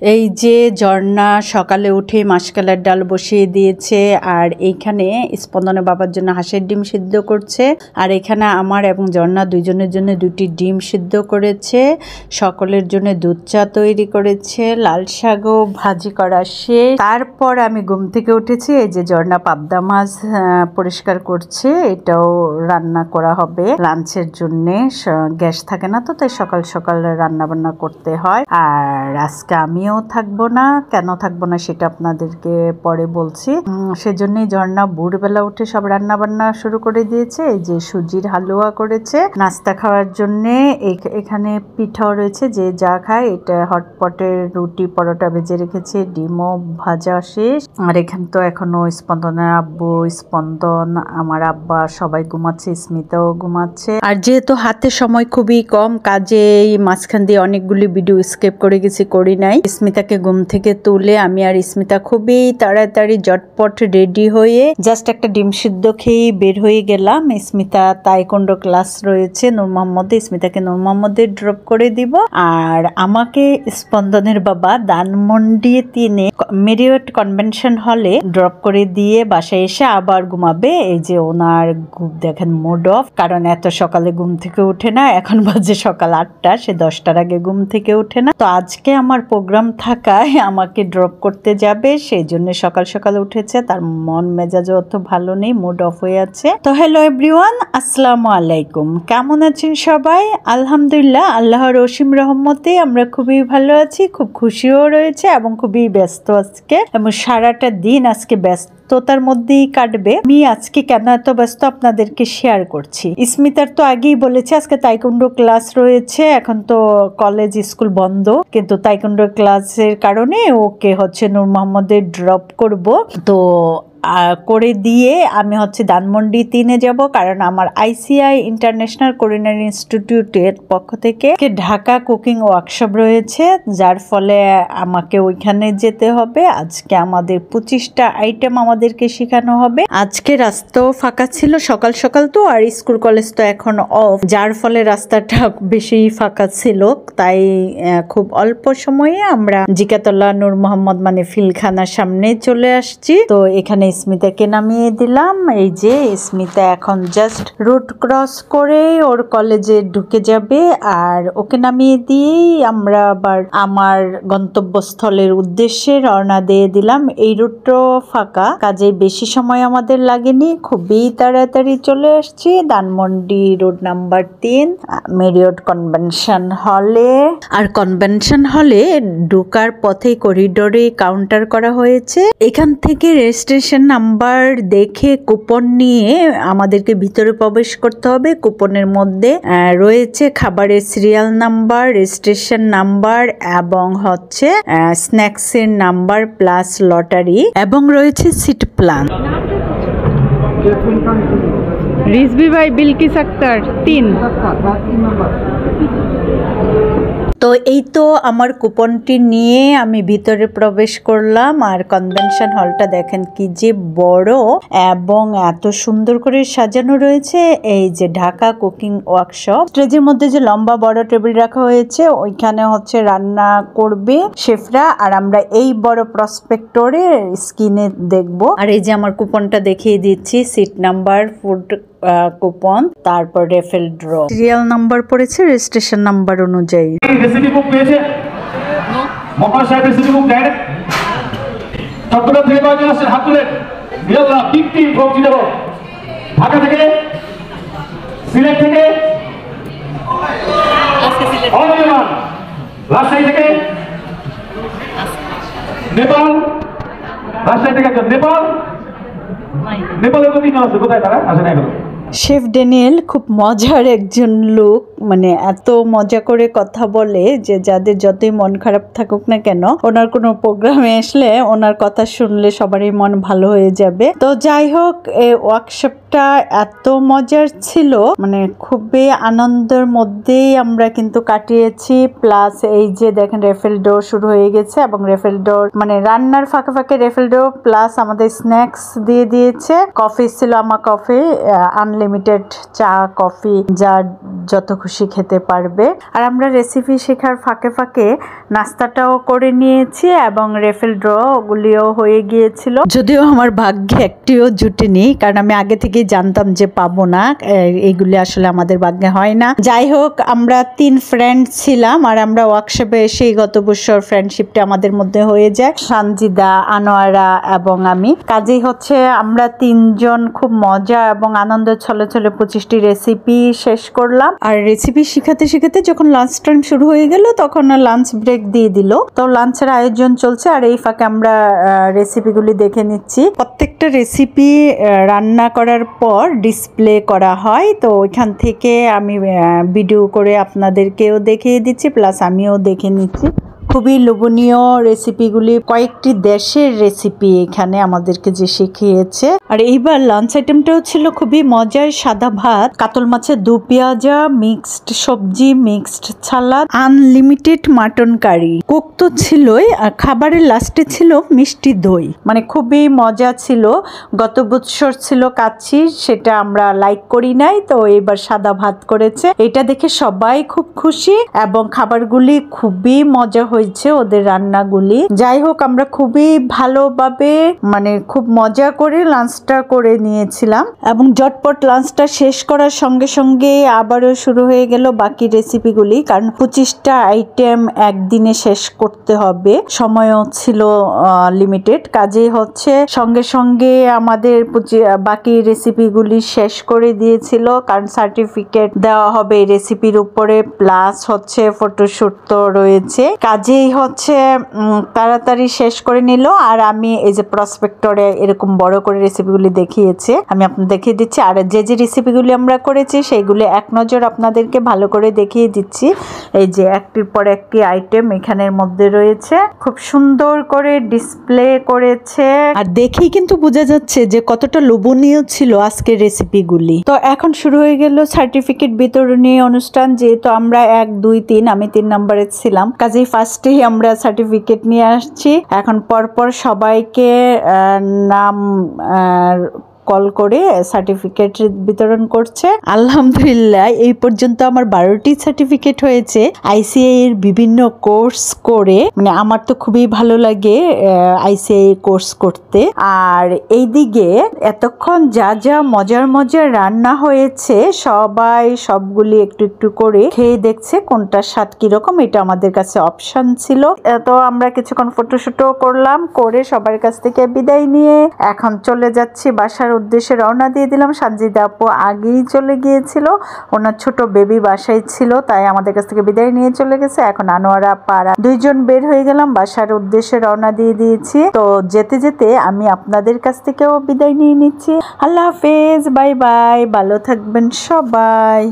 এই যে ঝর্ণা সকালে উঠে মাসকলাইয়ের ডাল বসিয়ে দিয়েছে, আর এইখানে স্পন্দনের বাবার জন্য হাঁসের ডিম সিদ্ধ করছে, আর এখানে আমার এবং ঝর্ণা দুইজনের জন্য দুটি ডিম সিদ্ধ করেছে, সকলের জন্য দুধ চা তৈরি করেছে, লাল শাকও ভাজি করা শেষ। তারপর আমি ঘুম থেকে উঠেছি, এই যে ঝর্ণা পাবদা মাছ পরিষ্কার করছে, এটাও রান্না করা হবে লাঞ্চের জন্য। গ্যাস থাকে না তো, তাই সকাল সকাল রান্না বান্না করতে হয়। আর আজকে আমিও থাকবো না, কেন থাকবো না সেটা আপনাদেরকে পরে বলছি। সেজন্যই ঝর্ণা ভোরবেলা উঠে সব রান্না বান্না শুরু করে দিয়েছে। এই যে সুজির হালুয়া করেছে নাস্তা খাওয়ার জন্য, এখানে পিঠাও রয়েছে, যে যা খায়। এটা হটপটের রুটি পরোটা ভেজে রেখেছে, ডিমও ভাজা শেষ। আর এখানে তো এখনো স্পন্দনের আব্বু, স্পন্দন, আমার আব্বা সবাই ঘুমাচ্ছে, স্মিতাও ঘুমাচ্ছে। আর যেহেতু হাতে সময় খুবই কম, কাজে মাঝখান দিয়ে অনেকগুলি ভিডিও স্কিপ করে গেছি, করি নাই। স্মিতাকে ঘুম থেকে তুলে আমি আর স্মিতা খুবই তাড়াতাড়ি জটপট রেডি হয়ে জাস্ট একটা ডিম সিদ্ধ খেয়ে বের হয়ে গেলাম। স্মিতা তাইকোন্ডো ক্লাস রয়েছে নূর মোহাম্মদে, স্মিতাকে নূর মোহাম্মদে ড্রপ করে দিব। আর আমাকে স্পন্দনের বাবা ধানমন্ডি 3-এ মেরিয়ট কনভেনশন হলে ড্রপ করে দিয়ে বাসায় এসে আবার ঘুমাবে। এই যে ওনার দেখেন মুড অফ, কারণ এত সকালে ঘুম থেকে উঠে না। এখন বাজে সকাল 8টা, সে 10টার আগে ঘুম থেকে উঠে না। তো আজকে আমার প্রোগ্রাম থাকায় আমাকে ড্রপ করতে যাবে, সেই জন্য সকাল সকাল উঠেছে। তার মন মেজাজও অত ভালো নেই, মুড অফ হয়ে আছে। তো হ্যালো এভরিওয়ান, আসসালামু আলাইকুম। কেমন আছেন সবাই? আলহামদুলিল্লাহ, আল্লাহর অসীম রহমতে আমরা খুবই ভালো আছি, খুব খুশিও রয়েছে এবং খুবই ব্যস্ত আজকে, এবং সারাটা দিন আজকে ব্যস্ততার মধ্যেই কাটবে। আমি আজকে কেন এত ব্যস্ত আপনাদেরকে শেয়ার করছি। স্মিতার তো আগেই বলেছে আজকে তাইকোন্ডো ক্লাস রয়েছে, এখন তো কলেজ স্কুল বন্ধ, কিন্তু তাইকোন্ডো ক্লাসের কারণে ওকে হচ্ছে নূর মোহাম্মদে ড্রপ করব। তো করে দিয়ে আমি হচ্ছে ধানমন্ডি 3-এ যাব, কারণ আমার ICI ইন্টারন্যাশনাল কুলিনারি ইনস্টিটিউটের পক্ষ থেকে ঢাকা কুকিং ওয়ার্কশপ রয়েছে, যার ফলে আমাকে ওইখানে যেতে হবে। আজকে আমাদের 25টা আইটেম আমাদেরকে শেখানো হবে। আজকে রাস্তাও ফাঁকা ছিল সকাল সকাল তো, আর স্কুল কলেজ তো এখন অফ, যার ফলে রাস্তাটা বেশি ফাঁকা ছিল। তাই খুব অল্প সময়ে আমরা জিকাতলা নূর মোহাম্মদ মানে ফিলখানার সামনে চলে আসছি। তো এখানে স্মিতাকে নামিয়ে দিলাম। এই যে স্মিতা এখন জাস্ট রুট ক্রস করে ওর কলেজে ঢুকে যাবে, আর ওকে নামিয়ে দিয়েই আমরা আবার আমার গন্তব্যস্থলের উদ্দেশ্যে রওনা দিয়ে দিলাম। এই রুটও ফাঁকা, কাজে বেশি সময় আমাদের লাগেনি, খুবই তাড়াতাড়ি চলে আসছি Dhanmondi road number 3 Marriott convention হলে। আর কনভেনশন হলে ঢোকার পথে করিডোরে কাউন্টার করা হয়েছে। এখান থেকে রেজিস্ট্রেশন নাম্বার দেখে কুপন নিয়ে আমাদেরকে ভিতরে প্রবেশ করতে হবে। কুপনের মধ্যে রয়েছে খাবারের সিরিয়াল নাম্বার, রেজিস্ট্রেশন নাম্বার এবং হচ্ছে স্ন্যাক্সের নাম্বার প্লাস লটারি, এবং রয়েছে সিট প্ল্যান। রিজভি ভাই বিলকিস আক্তার 3। তো এই তো আমার কুপনটি নিয়ে আমি ভিতরে প্রবেশ করলাম। আর কনভেনশন হলটা দেখেন কি যে বড় এবং এত সুন্দর করে সাজানো রয়েছে। এই যে ঢাকা কুকিং ওয়ার্কশপ, স্টেজের মধ্যে যে লম্বা বড় টেবিল রাখা হয়েছে, ওইখানে হচ্ছে রান্না করবে শেফরা, আর আমরা এই বড় প্রসপেক্টরে স্ক্রিনে দেখবো। আর এই যে আমার কুপনটা দেখিয়ে দিচ্ছি, সিট নাম্বার, ফুড কুপন, তারপর রেফেল ড্র, সিরিয়াল নাম্বার পড়েছে রেজিস্ট্রেশন নাম্বার অনুযায়ী। রেসিপি বুক পেয়েছে মোহাম্মদ সাহেব, রেসিপি বুক ডাইরেক্ট চট্টগ্রাম থেকে কয়েকজন আসছেন, হাত তুলে বিয়াল্লাহ বিগ টিম পৌঁছে যাব। ঢাকা থেকে, সিলেট থেকে, অনিয়মান, রাজশাহী থেকে, নেপাল, রাজশাহী থেকে একজন, নেপালের তো 3 জন আছে, কোথায় তারা আসেন এখন? শেফ ড্যানিয়েল খুব মজার একজন লোক, মানে এত মজা করে কথা বলে যে যাদের যতই মন খারাপ থাকুক না কেন, ওনার কোনো প্রোগ্রামে আসলে ওনার কথা শুনলে সবারই মন ভালো হয়ে যাবে। তো যাই হোক, এই ওয়ার্কশপটা এত মজার ছিল, মানে খুবই আনন্দের মধ্যেই আমরা কিন্তু কাটিয়েছি। প্লাস এই যে দেখেন রেফেল ডোর শুরু হয়ে গেছে, এবং রেফেল ডোর মানে রান্নার ফাঁকে ফাঁকে রেফেল ডোর প্লাস আমাদের স্ন্যাক্স দিয়ে দিয়েছে। কফি ছিল, আমার কফি আনলিমিটেড, চা কফি যা যত খুশি খেতে পারবে। আর আমরা রেসিপি শেখার ফাঁকে ফাঁকে নাস্তাটাও করে নিয়েছি এবং রেফিল ড্র গুলিও হয়ে গিয়েছিল। যদিও আমার ভাগ্যে একটিও জুটেনি, কারণ আমি আগে থেকেই জানতাম যে পাবো না, এইগুলি আসলে আমাদের ভাগ্যে হয় না। যাই হোক, আমরা 3 ফ্রেন্ড ছিলাম আর আমরা ওয়ার্কশপে এসেই গত বছর ফ্রেন্ডশিপটা আমাদের মধ্যে হয়ে যায়, সানজিদা, আনোয়ারা এবং আমি। কাজেই হচ্ছে আমরা 3 জন খুব মজা এবং আনন্দের ছলে ছলে 25টি রেসিপি শেষ করলাম। আর রেসিপি শিখাতে শিখাতে যখন লাঞ্চ টাইম শুরু হয়ে গেল তখন লাঞ্চ ব্রেক দিয়ে দিল। তো লাঞ্চের আয়োজন চলছে আর এই ফাঁকে আমরা রেসিপিগুলি দেখে নিচ্ছি। প্রত্যেকটা রেসিপি রান্না করার পর ডিসপ্লে করা হয়, তো ওইখান থেকে আমি ভিডিও করে আপনাদেরকেও দেখিয়ে দিচ্ছি, প্লাস আমিও দেখে নিচ্ছি। খুবই লোভনীয় রেসিপিগুলি, কয়েকটি দেশের রেসিপি এখানে আমাদেরকে যে শিখিয়েছে। আর এইবার লাঞ্চ আইটেমটাও ছিল খুবই মজার, সাদা ভাত, কাতল মাছের দু পেঁয়াজা, মিক্সড সবজি, মিক্সড সালাদ, আনলিমিটেড মাটন কারি, কুক তো ছিলই, আর খাবারের লাস্টে ছিল মিষ্টি দই। মানে খুবই মজা ছিল। গত বছর ছিল কাচ্চি, সেটা আমরা লাইক করি নাই, তো এবার সাদা ভাত করেছে। এটা দেখে সবাই খুব খুশি এবং খাবারগুলি খুবই মজা হয়েছে, ওদের রান্নাগুলি। যাই হোক, আমরা খুবই ভালোভাবে মানে খুব মজা করে লাঞ্চটা করে নিয়েছিলাম এবং ঝটপট লাঞ্চটা শেষ করার সঙ্গে সঙ্গে আবারও শুরু হয়ে গেল বাকি রেসিপিগুলি, কারণ 25টা আইটেম একদিনে শেষ করতে হবে, সময়ও ছিল লিমিটেড। কাজেই হচ্ছে সঙ্গে সঙ্গে আমাদের বাকি রেসিপিগুলি শেষ করে দিয়েছিল, কারণ সার্টিফিকেট দেওয়া হবে এই রেসিপির উপরে, প্লাস হচ্ছে ফটোশুট তো রয়েছে। কাজেই হচ্ছে তাড়াতাড়ি শেষ করে নিল। আর আমি এই যে প্রসপেক্টরে এরকম বড় করে রেসিপিগুলি দেখিয়েছে, আমি আপনাদের দেখিয়ে দিচ্ছি। আর যে যে রেসিপিগুলি আমরা করেছি সেইগুলি এক নজর আপনাদেরকে ভালো করে দেখিয়ে দিচ্ছি। এই যে একটির পর একটি আইটেম এখানের মধ্যে রয়েছে, খুব সুন্দর করে ডিসপ্লে করেছে। আর দেখেই কিন্তু বোঝা যাচ্ছে যে কতটা লোভনীয় ছিল আজকের রেসিপিগুলি। তো এখন শুরু হয়ে গেল সার্টিফিকেট বিতরণী অনুষ্ঠান। যেহেতু আমরা 1, 2, 3, আমি 3 নম্বরে ছিলাম, কাজেই ফার্স্টেই আমরা সার্টিফিকেট নিয়ে আসছি। এখন পরপর সবাইকে নাম কল করে সার্টিফিকেট বিতরণ করছে। আলহামদুলিল্লাহ, এই পর্যন্ত আমার 12টি সার্টিফিকেট হয়েছে আইসিআই এর বিভিন্ন কোর্স করে। মানে আমার তো খুবই ভালো লাগে আইসিআই কোর্স করতে। আর এইদিকে এতক্ষণ যা যা মজার মজার রান্না হয়েছে সবাই সবগুলি একটু একটু করে খেয়ে দেখছে কোনটার স্বাদ কিরকম। এটা আমাদের কাছে অপশন ছিল। তো আমরা কিছুক্ষণ ফটোশুটও করলাম, করে সবার কাছ থেকে বিদায় নিয়ে এখন চলে যাচ্ছি বাসার উদ্দেশ্যে রওনা দিয়ে দিলাম। সানজিদা আপু আগেই চলে গিয়েছিল, ওনার ছোট বেবি বাসায় ছিল, তাই আমাদের কাছ থেকে বিদায় নিয়ে চলে গেছে। এখন আনোয়ারা পাড়া 2 জন বের হয়ে গেলাম, বাসার উদ্দেশ্যে রওনা দিয়ে দিয়েছি। তো যেতে যেতে আমি আপনাদের কাছ থেকেও বিদায় নিয়ে নিচ্ছি। আল্লাহ হাফেজ, বাই বাই, ভালো থাকবেন সবাই।